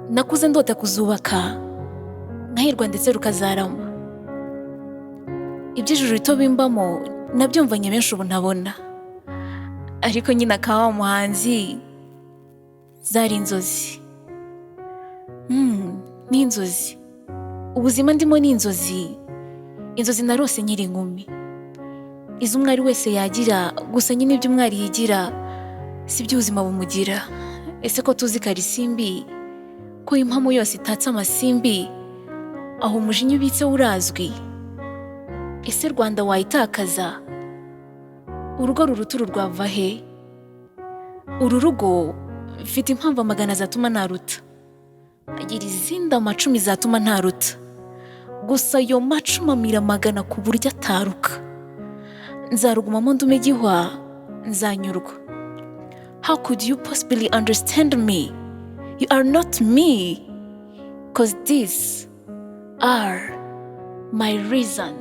nakuze ndota kuzubaka nkahirwa ndetse rukazarama. Iby'ijuru rito bimbamo nabyumvanye benshi ubu ntabona, ariko nyine akaba wa muhanzi zari inzozi. Ni inzozi. Ubuzima ndimo ni inzozi. Inzozi narose nkiri inkumi, izo umwari wese yagira, gusa nyine ibyo umwari yigira si byo ubuzima bumugira. Ese ko tuzi karisimbi ko impamo yose itatse amasimbi, aho umujinya ubitse urazwi. Ese Rwanda wayitakaza? Urugo ruruta uru rwava he? Uru rugo mfite impamvu amagana zatuma naruta, agira izindi amacumi zatuma ntaruta, gusa ayo macumi amira magana ku buryo ataruka. Nzarugumamo ndume igihwa, nzanyurwa. How could you possibly understand me? You are not me, cause these are my reasons.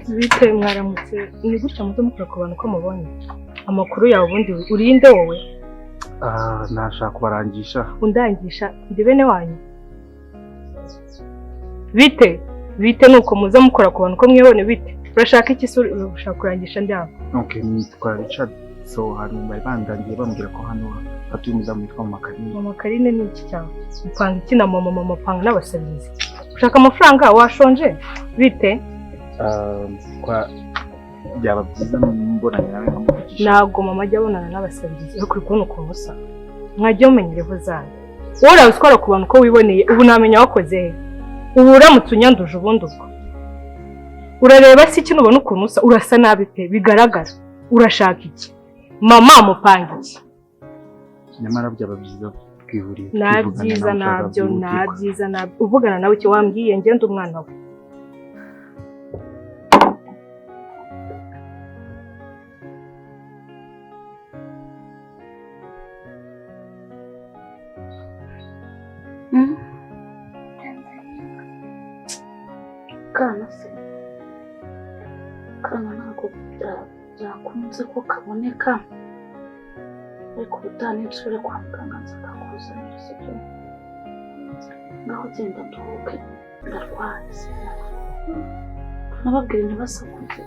Bite mwaramutse, ni gutya muze mukora ku bantu ko mubonye amakuru yawe, ubundi urinde wowe? Nashaka kubarangisha. Undangisha ndi bene wanyu? Bite nuko muze mukora ku bantu ko mwibone bite? Urashaka iki se? Urashaka kurangisha ndabo? Okay, nitwa Richard. So hano bari bandangiye bambwira ko hano hatuye umudamu witwa Mama Karine. Mama Karine ni iki cyane? Upanga iki na mama panga n'abasabizi? Ushaka amafaranga? Washonje? Bite? Kwa byaba byiza mbonanye nawe nkamuvugisha. Ntabwo mama ajya abonana n'abasabizi, ariko uri kubona ukuntu usa. Mwajya umenyereho zanyu. Wowe urabitwara ku bantu ko wiboneye, ubu namenya wakoze he? Ubu uramutse unyanduje ubundi ubwo. Urareba si ikintu ubona ukuntu usa, urasa nabi pe, bigaragara. Urashaka iki? Mama mupanga iki? Nyamara byaba byiza kwihurira. Nabyiza nabyo. Uvugana nawe iki wambwiye ngende umwana we. Kana ntabwo byakunze ko kaboneka, ariko ubutane nsubire kwa muganga nzakakuzanira sibyo? Ngaho genda nduhuke, ndarwaye nababwira ntibasakuze,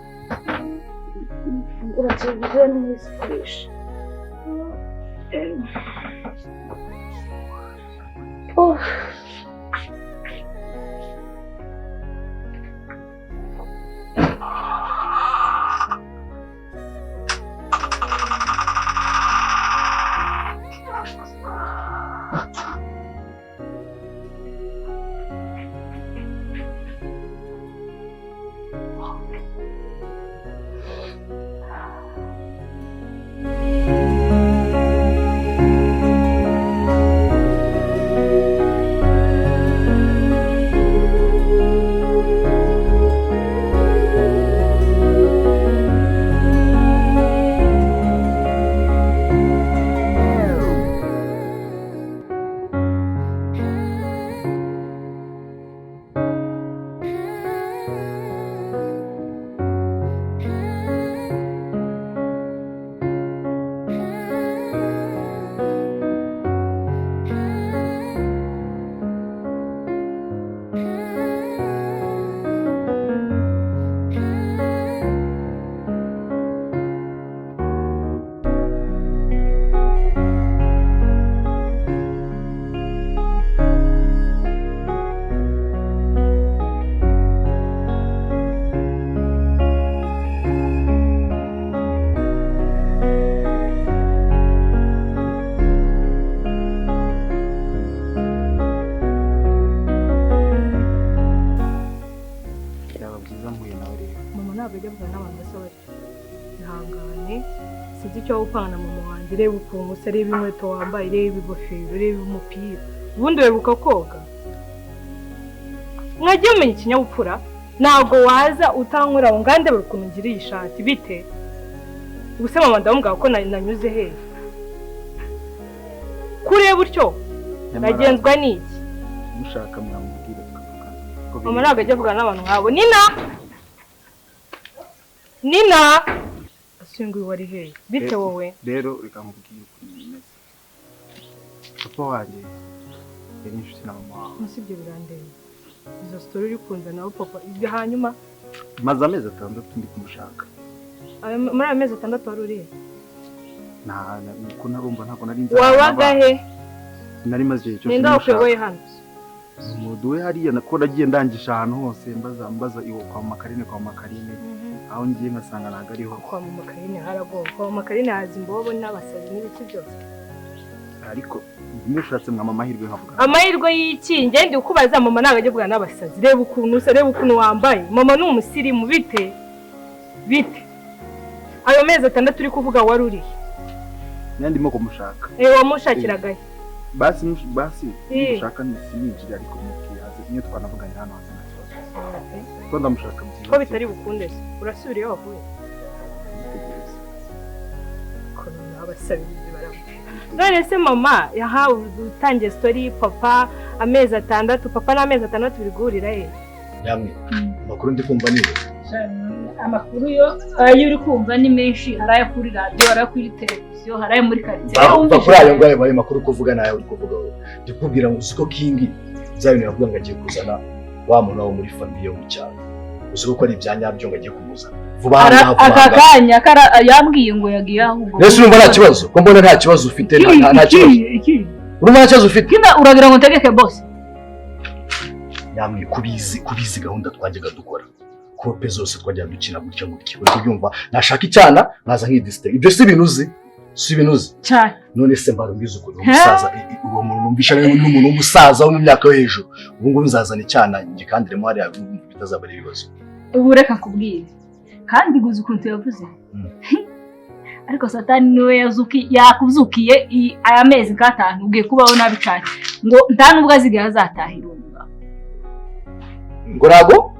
ngura televiziyo n'izikoresha. icyo upana mama wanjye reba ukuntu se reba inkweto wambaye reba ingofero reba umupira ubundi webuka koga mwagiye umenya ikinyabupfura ntabwo waza utankura ngo ngande buri ukuntu ngiriye ishati bite ubuse mama ndamubwira ko nanyuze hehe kureba utyo nagenzwa n'iki mushaka mwamubwire mama ntabwo ajya avugana n'abantu nk'abo Nina asinguye wari hehe bite wowe rero reka mubwire ukuntu bimeze papa wanjye yari inshuti na mama wawe musibye birandeye izo story uri kunzana papa ibyo hanyuma maze amezi 6 ndi kumushaka muri amezi 6 wari urihe ko narumva ntabwo nari nzi wabaga he nari maze igihe cyose nenda ukwewe hano muduwe hariya nako nagiye ndangisha ahantu hose mbaza iwo kwa makarine aho ngiye nkasanga ntago ariho kwa makarine haragoye kwa makarine hazi imbobo n'abasazi n'ibiki byose ariko nishatse mwama amahirwe nkavuga amahirwe y'iki ngende ukubaza mama ntago ajya kugana n'abasazi reba ukuntu wambaye mama ni umusirimu bite ayo mezi 6 uri kuvuga wari urihe ndimo kumushaka wamushakiraga basi mushaka nisinjira ariko mukiyaze niyo twanavuganye hano hasi ko ndamushaka byiza ko bitari bukunde se urasubiriye wavuye ko n'abasabizi baramu none se mama yahawe utangiye story papa amezi 6 papa n'amezi 6 bigurira he yamwe makuru ndi kumva niwe amakuru yo ayo uri kumva ni menshi haraye kuri radio haraye kuri televiziyo haraye muri quartier umva kuri ayo ngayo baye makuru kuvuga nayo uri kuvuga ndikubwira ngo usiko kingi byabintu yavuga ngo agiye kuzana wa muntu wo muri famille yo mu cyaro usiko ko ari ibyanyabyo ngo agiye kumuzana vuba akakanya yambwiye ngo yagiye ahubwo nese urumva nta kibazo ko mbona nta kibazo ufite nta kibazo urumva nta kibazo ufite kina uragira ngo ntegeke boss yamwe kubizi gahunda twajyaga dukora kope zose twajya dukina gutya uri kubyumva nashaka icyana nkaza nk'idisite ibyo si binuzi cyane none se mbarumbiza uko umusaza uwo muntu numvisha n'umuntu w'umusaza wo mu myaka yo hejuru ubu ngubu nzazana icyana ngikandiremo hariya bitazabara ibibazo ubu reka kubwira kandi guza ukuntu yavuze ariko satani niwe yakuzukiye aya mezi 5 ugiye kubaho nabi cyane ngo nta nubwo azigaye azatahira ngo rago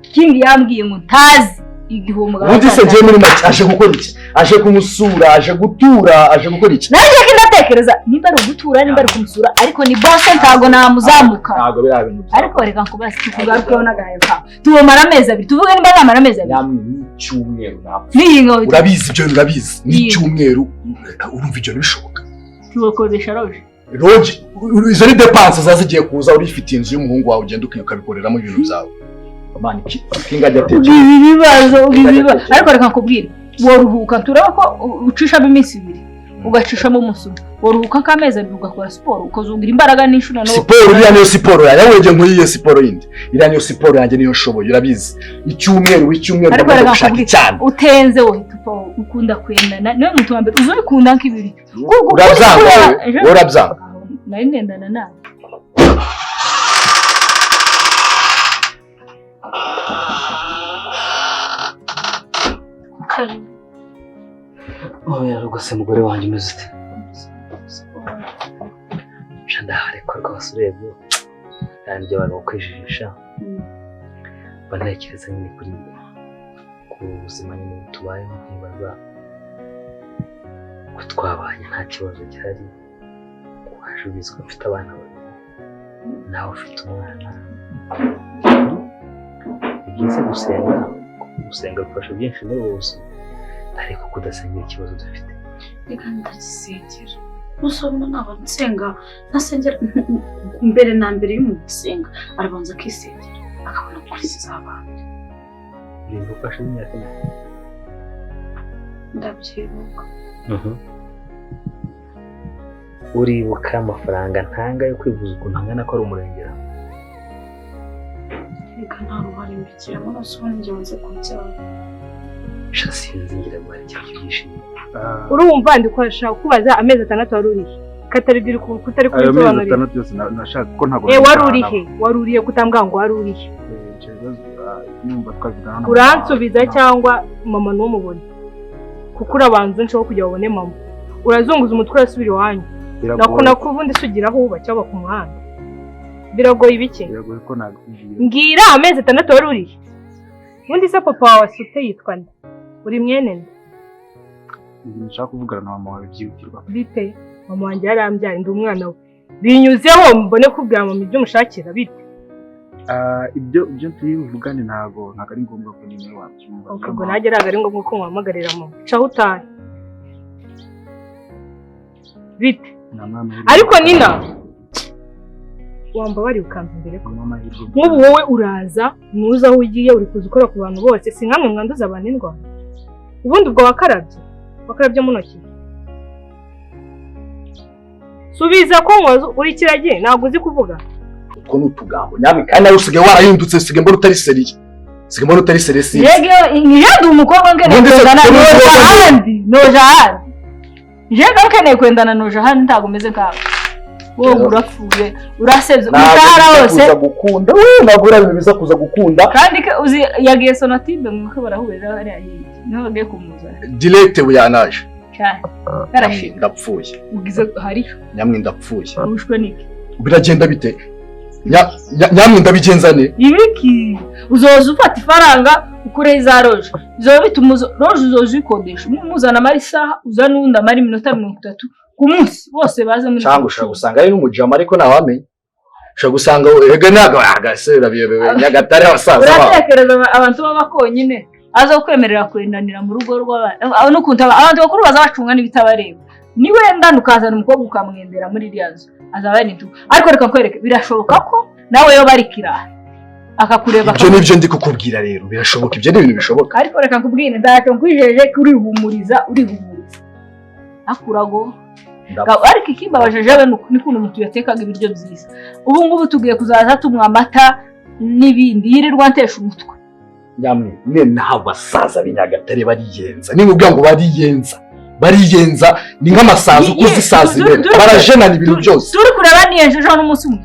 kingi yambwiye ngo ntazi igihumura ubundi se ngiye muri make aje gukora iki aje kumusura aje gutura aje gukora iki naje kindatekereza nimba ari gutura nimba ari kumusura ariko ni boss ntago namuzamuka ntago birabintu ariko reka nkubaza tugarukeho nagaye ka tubomara amezi 2 tuvuge nimba namara amezi 2 yamwe n'icyumweru ningo urabizi ibyo urabizi n'icyumweru urumva ibyo bishoboka tubakoresha roje izo ni dépenses zazigiye kuza urifite inzu y'umuhungu wawe ugenda ukabikoreramo ibintu byawe amani kinga jyateje ibibazo ariko reka nkubwire woruhuka turaba ko ucisha iminsi 2 ugacishamo umusoro waruhuka nk'amezi abiri ugakora siporo ukazungira imbaraga n'inshuro no siporo iriya niyo siporo yanjye wege nk'iyo siporo yindi iriya niyo siporo yanjye niyo nshoboye urabizi icyumweru ndamaze gushaka icyana utenze wowe ukunda kwendana niwe muntu wa mbere uzabikunda nk'ibiri urabyanga wowe urabyanga nari nendana nawe oya rwose mugore wanjye umeze ute ndahari ko rwose urebye kandi ibyo abantu bakwijijisha banekereza nyine ku buzima nyine tubayeho nkibaza ko twabanye nta kibazo gihari waje ubizi ko mfite abana babiri nawe ufite umwana ni byiza gusenga bifasha byinshi muri ubu buzima ariko kudasengera ikibazo dufite reka ndagisengera nusoma naba nsenga ntasengera mbere na mbere y'umuntu usenga arabanza akisengera akabona gukurikiza abandi uribuka ufashe imyaka ndabyibuka uribuka amafaranga ntanga yo kwivuza ukuntu angana ko ari umurengera reka nta ruhare mbigiramo nusoma njye wanze kubyara sinzi ngira ngo hari ikintu cyishimo urumva ndikoresha kubaza amezi 6 wari urihe katari biri kutari kubisobanurira amezi 6 yose nashaka ko ntago wari urihe kutambwa ngo wari urihe nyumva twavugana uransubiza cyangwa mama n'umubone kuko urabanza nshobora kujya babone mama urazunguza umutwe urasubira iwanyu nakuna kubundi sugira aho uba cyangwa ku muhanda biragoye ibiki biragoye ko nagubwira ngira amezi 6 wari urihe ubundi se papa wawe sute yitwa nde uri mwene nde nshaka kuvugana na mama wawe byibukirwa bite mama wanjye yarambyaye ndi umwana we binyuzeho mbone kubwira mama ibyo mushakira bite ibyo tuyivugane ntago ari ngombwa ko nyine wabyumva ubwo nageraga ari ngombwa ko muhamagarira mama caho utahe bite ariko nina wamba bari ukamva imbere ko nk'ubu wowe uraza nuza aho ugiye uri kuza ukora ku bantu bose si nkamwe mwanduza abantu indwara ubundi ubwo wakarabye mu ntoki subiza ko nkozo uri kirage ntabwo uzi kuvuga uko n'utugambo nyami kandi nawe usigaye warahindutse usigaye mbona utari seriye yego umukobwa nkeneye kwendana noja ahandi yego nkeneye kwendana noja ahandi ntabwo umeze nkawe wowe urapfuye urasebye umutahara wose gukunda ntabwo urabiza kuza gukunda kandi uzi yagiye sonatide mwuko barahurira hariya hirya niho bagiye kumuzana direct buyanaje cyane yarashimye ndapfuye ugize hariho nyamwe ndapfuye ubushwe niki biragenda bite nyamwe ndabigenzane ibiki uzoza ufata ifaranga ukure za roje zo bituma roje uzoza uyikodesha umuzana amara isaha uzana undi amara iminota 30 ku munsi bose baze muri cyangwa ushaka gusanga ari n'umujama ariko ntawamenye ushaka gusanga ega naga agasera biyebewe Nyagatare abasaza uratekereza abantu b'abakonyine aza kwemerera kwendanira mu rugo rw'abana no kuntaba abantu bakuru baza bacunga n'ibitabareba niwe ndana ukazana umukobwa ukamwendera muri ryazo azaba ni tu ariko reka nkwereke birashoboka ko nawe yo barikira akakureba ibyo nibyo ndi kukubwira rero birashoboka ibyo ni ibintu bishoboka ariko reka nkubwire ndaje nkwijeje kuri humuriza akurago ariko ikimbabaje jabe n'ukuntu umuntu yatekaga ibiryo byiza ubu ngubu tugiye kuzaza tumwa amata n'ibindi yirirwa ntesha umutwe nyamwe n'abasaza b'Inyagatare bariyenza nimubwira ngo bariyenza ni nk'amasazi ukuzisaza imbere barajenana ibintu byose turi kureba niyenjeje n'umunsi umwe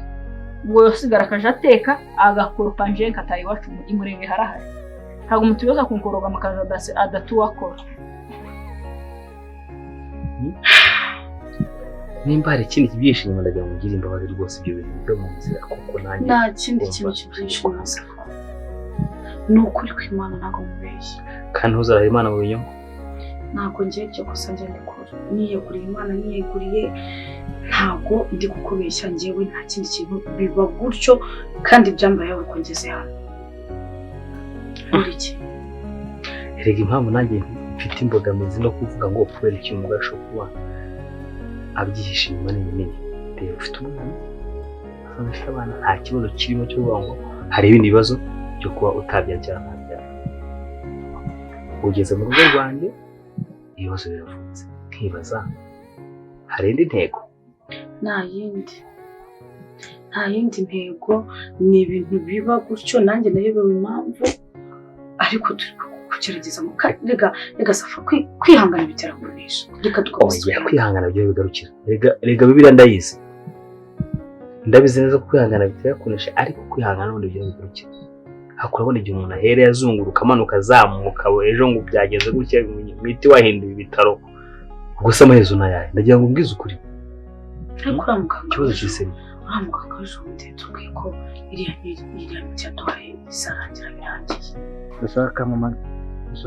ubwo yosigara akaje ateka agakoropa nje nkataye iwacu mu imurenge harahari ntabwo umuntu yoza kunkoroga makaza adatuwakora nimba hari ikindi kibyishimo ndagira ngo ngire imbabazi rwose ibyo bintu byo mu nzira kuko nanjye nta kindi kintu kibyishimo nasaka ni ukuri kw'Imana ntabwo mubeshya kandi ntuzarahe Imana mu binyoma ntabwo ngiye byo gusa njye ndikora niyeguriye Imana niyeguriye ntabwo ndi kukubeshya njyewe nta kindi kintu biba gutyo kandi byambayeho uko ngeze hano uriki erega impamvu nanjye mfite imbogamizi no kuvuga ngo kubera ikintu umugabo ashobora kuba abyihishe inyuma nini rero ufite umwana afite abana nta kibazo kirimo cyo kuvuga ngo hari ibindi bibazo byo kuba utabyajyana ntabyara ugeze mu rugo rwanjye ibibazo biravutse nkibaza hari indi ntego? nta yindi ntego, ni ibintu biba gutyo nanjye nayobewe impamvu, ariko turi kugerageza rega Safa, kwihangana bitera kunesha. Reka oya, kwihangana byo bigarukira. Rega Bibiliya ndayizi neza ko kwihangana bitera kunesha, ariko kwihangana n'ubundi byo bigarukira. Hakurabona igihe umuntu ahereye azunguruka amanuka azamuka, ejo ngo byageze gutya imiti wahinduye ibitaro, gusa amaherezo nayahe. Ndagira ngo mbwize ukuri, ikibazo cy'isemi muganga ejo bundi tubwiye ko iriya miti yaduhaye isarangira birangiye.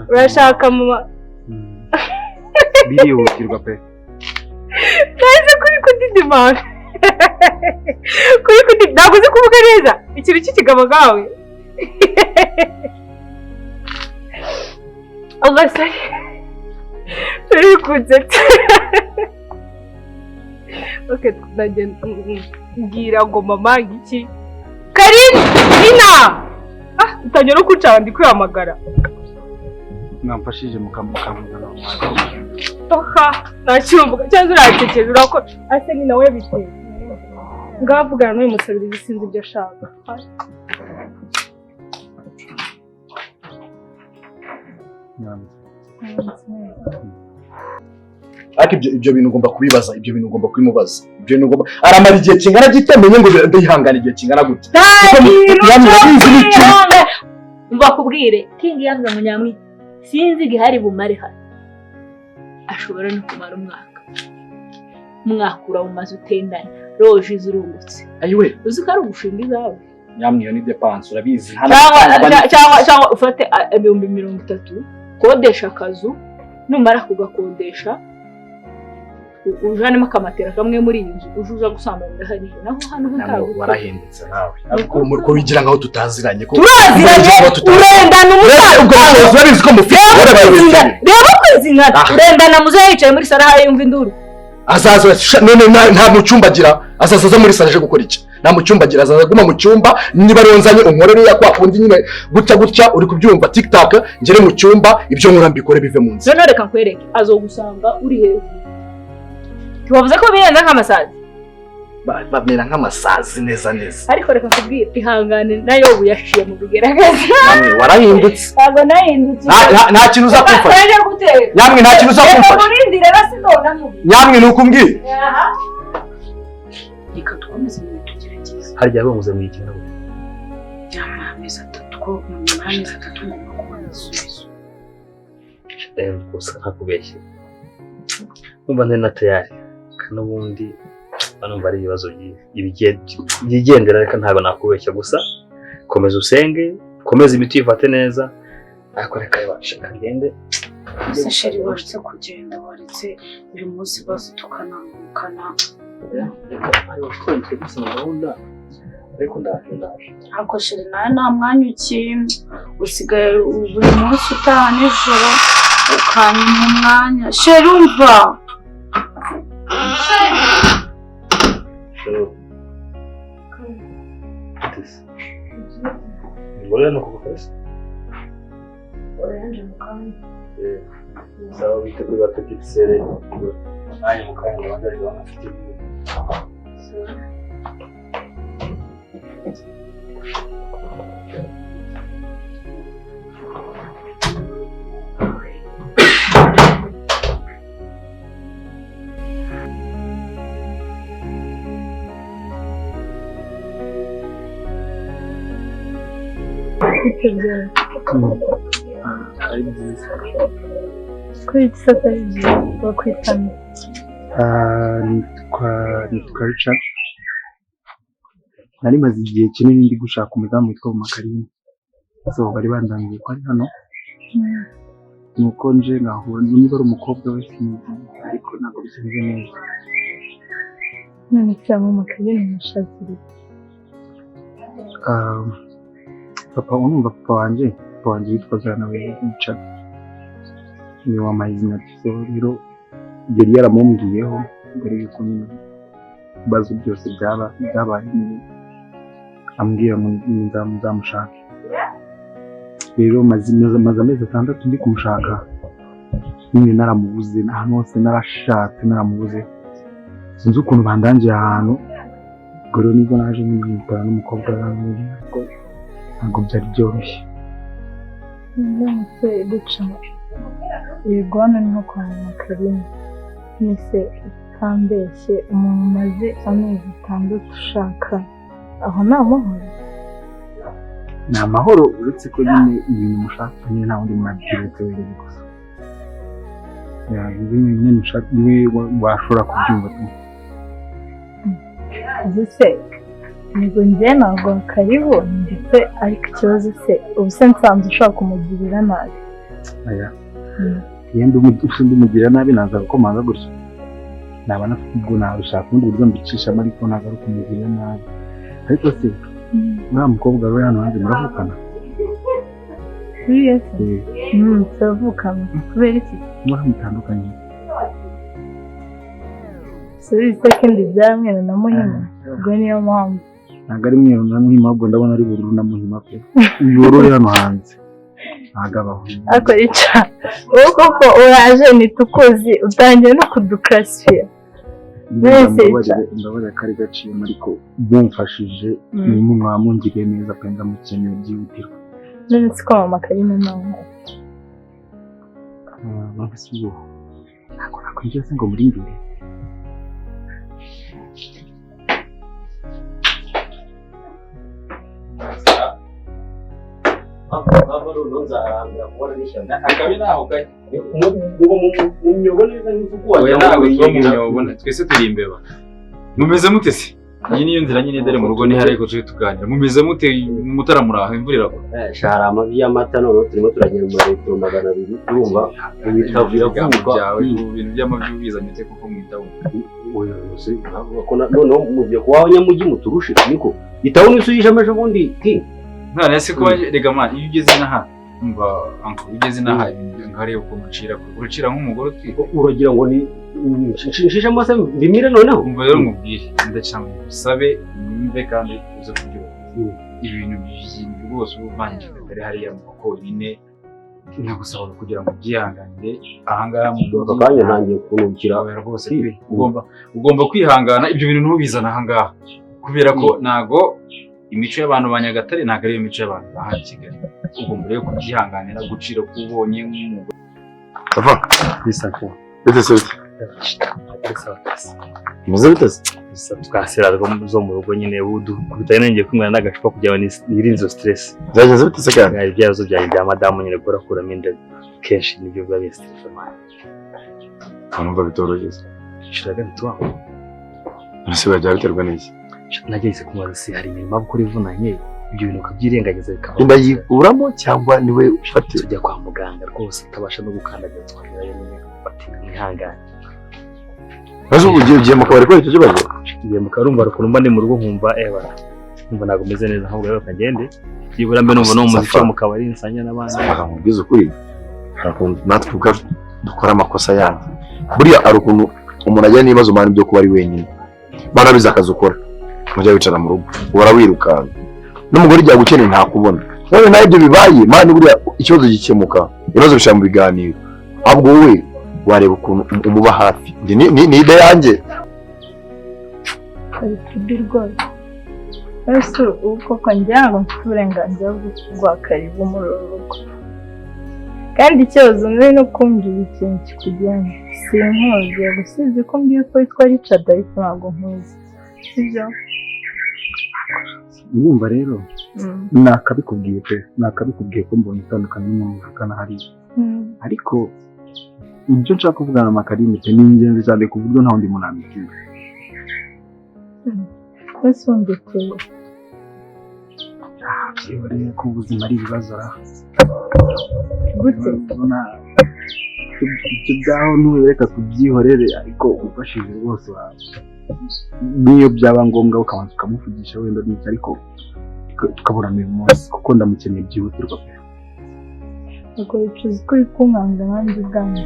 urashaka mama birihutirwa pe. ntazi kuri kudidimana ntabwo uzi kuvuga neza ikintu cy'ikigabo gawe. agasari turi kunsetsa. Okay, mbwira ngo mama iki Karine Nina utangiye no kuca ndi kwihamagara. Mwamfashije mukamugana toka nacyumvuga cyangwa uratekereje urakora ase ni nawe biteye ngavugana n'uyu musabirizi sinzi ibyo ashaka. ariko ibyo bintu ugomba kubibaza, ibyo bintu ugomba kubimubaza, ibyo bintu ugomba aramara igihe kingana gite menye ngo ndihangana igihe kingana gute. Mbakubwire King yambwa ngo nyamwi sinzi gihari bumare hano, ashobora no kumara umwaka urawumaze utendanye roje zirungutse. Ayiwe uzi ko ari ugushinga izawe nyamwe, iyo ni depanse urabizi. cyangwa ufate 30,000 kodesha akazu, numara kugakodesha ujanemo akamatera kamwe muri iyi nzu ujuza gusambanira hariya naho hano hatawe. Warahindutse nawe ariko ko wigira ngaho tutaziranye ko turaziranye. Urendana umusaza urabizi ko mufite reba kwizina urendana muzehe yicaye muri sara haye yumva induru. Azaza none nta mu cyumba agira, azaza muri sara aje gukora iki? Nta mu cyumba agira, azaza guma mu cyumba. Niba ronzanye unkorere ya kwa kundi nyine gutya uri kubyumva TikTok, ngere mu cyumba ibyo nkora mbikore bive mu nzi. None reka nkwereke azogusanga uri hejuru. Tuwavuze ko biyenza nk'amasazi. Bamera nk'amasazi neza. Ariko reka kubwira ihangane nayo buyashiye mu bigerageza. Namwe warahindutse. Ntabwo nahindutse. Nta kintu uzakumfasha. Namwe nta kintu uzakumfasha. Urindire basi ndona mubi. Namwe nukumbwira. Reka dukomeze tugerageza. Harya bamuze mu ikintu gute? Amezi 3 ko mu mezi 3 ngomba kubona igisubizo. Gusa ntakubeshye. Umva ntena tayari. N'ubundi banumva ari ibibazo byigendera, reka ntabwo nakubeshya. Gusa komeza usenge, komeza imiti ifate neza, ariko reka yabashe kagende. Ese sheri waretse kugenda, waretse buri munsi bose tukanamukana. Ako sheri nawe nta mwanya usigaye buri munsi utaha nijoro ukamenya umwanya. Sheri umva Ngolea no kukufesa. Oranje mukanya. Sawa biteguye batagisere. Naye mukanya ndabandi bafite. ari byiza. kwitsa byiza bakwitana. Nitwa Richard. Nari maze igihe kinini ndi gushaka umudamu witwa Makarine. So bari bandangiye ko ari hano. Nuko nje ngahura niba ari umukobwa we sinzi, ariko ntabwo bisinze neza. None cyangwa Makarine nashakira. Papa unumva papa wanje yitwaga nawe Richard. Ni wa mazina. So rero yari yaramubwiyeho mbere yuko ibibazo byose byabaye, ambwira ngo nzamushaka. Rero maze amezi 6 ndi kumushaka, nyine naramubuze, ahantu hose narashatse naramubuze. sinzi ukuntu bandangiye ahantu ubwo rero nibwo naje niyitana n'umukobwa wanjye ariko ntabwo byari byoroshye. ndamutse duca ibigwana nko kwa Makarine nise kambeshye umuntu umaze amezi 6 ushaka aho nta mahoro. Ni amahoro uretse ko nyine ibintu mushaka nyine nta wundi mwabwiretse wenyine gusa. Nyine mushaka niwe washobora kubyumva tu. Ese nigo njye ntabwo karibu ndetse ariko ikibazo se ubu se nsanzwe ushaka kumugirira nabi. Aya yenda umugirira nabi naza gukomanga gutyo naba nafubwo nabishaka ubundi buryo mbicishamo ariko ntabwo ari kumugirira nabi. Ariko se nta mukobwa rero hano hanze muravukana? Yes. Turavukana kubera iki? Muramutandukanye. Serivisi kandi byamwera na Muhima ubwo niyo mpamvu. Ntabwo ari mweru na Muhima ahubwo ndabona ari bururu na Muhima pe. Uyorore hano hanze ntabwo abaho. Ariko ica wowe koko uraje ntitukuzi utangiye no kudukarasifiya. Ndabona kari gaciyemo ariko bumfashije nimwe mwamungiriye neza kandi ndamukeneye byihutirwa. None siko mama Karine nawe. Babisubiye. Ntabwo nakwinjiye se ngo muri imbere. twese turi imbeba. Mumeze mute se? Iyi niyo nzira nyine dore mu rugo ni hari ariko tuje tuganira. Mumeze mute mutaramuraho imvura iragwa? Shara amabi y'amata none turimo turagera mu metero 200 urumva ibitavira kuvuga byawe ibintu by'amabi ubizanye te kuko mwitaho. Oya se ntabwo none mugiye kuwa nyamugi muturushe niko itaho nisuyisha ameje bundi ki none se ko rega man iyo ugeze naha umva anko ugeze naha ngare uko urucira nk'umugore uragira ngo ni nshisha amase bimire noneho umva rero mubwire ndacamwe usabe nimbe kandi uze kugira ibintu byinshi rwose ubuvanye kare hariya mu konyine nagusaba kugira ngo byihanganire ahangaha mu aka kanya ntangiye kunukira rwose ugomba kwihangana ibyo bintu ntubizana ahangaha kubera ko nago imico y'abantu ba Nyagatare ntabwo ari imico y'abantu ba Kigali. Ugomba rero kubyihanganira gucira kubonye nk'umugore. Sava bisaka bite se muze bite se twasera zo mu rugo nyine kubitanye nengeye kwimwana n'agacupa kugira ngo nirinzo stress zagenze bite se kandi ari byazo bya madamu nyine kurakuramo inda kenshi nibyo biba stress man numva bitorogeze shiraga bitwa ese bajya biterwa n'iki nageze kumaza si hari imirimo kuri vunanye ibyo bintu kabyirengagiza bikaba inda yikuramo cyangwa niwe ufatira tujya kwa muganga rwose atabasha no gukandagira twagerayo nyine batika mwihangane maze ugiye mu kabari ko icyo kibazo igihe mu karumva rukuntu mba ndi mu rugo nkumva nkumva ntabwo meze neza ahubwo rero kagende byibura mbe numva no mu muziki mu kabari nsanya n'abandi nkubwiza ukuri harakuntu natwe ubwa dukora amakosa yandi buriya ari ukuntu umuntu ajya n'ibibazo mani byo kuba ari wenyine bana biza akazi ukora mujya wicara mu rugo uhora wirukanka n'umugore ujya gukeneye ntakubona none nawe ibyo bibaye mani buriya ikibazo gikemuka ibibazo bishira mu biganiro ahubwo wowe wareba ukuntu umuba hafi ni ide yanjye ari kudirwa ese uko konjya ngo mfite uburenganzira bwo kugwa karibu mu rugo kandi ikibazo nari no kumvira ikintu kikujyanye sinkuzi gusize ko mbiye ko yitwa Richard ariko ntabwo nkuzi sibyo urumva rero nakabikubwiye ko mbonye itandukanye n'umuntu uvugana hariya ariko ibyo nshaka kuvugana na Makarine pe ni ingenzi cyane ku buryo nta wundi muntu abibwira. Ese undekeye byiboneye ko ubuzima ari ibibazo gute ibyo byaho ntubereka tubyihorere ariko ufashije rwose niyo byaba ngombwa ukabanza ukamuvugisha wenda n'icyo ariko tukabona uyu munsi kuko ndamukeneye byihutirwa pe. ubwo bicuza ko uri kunkanga nanjye ubwanjye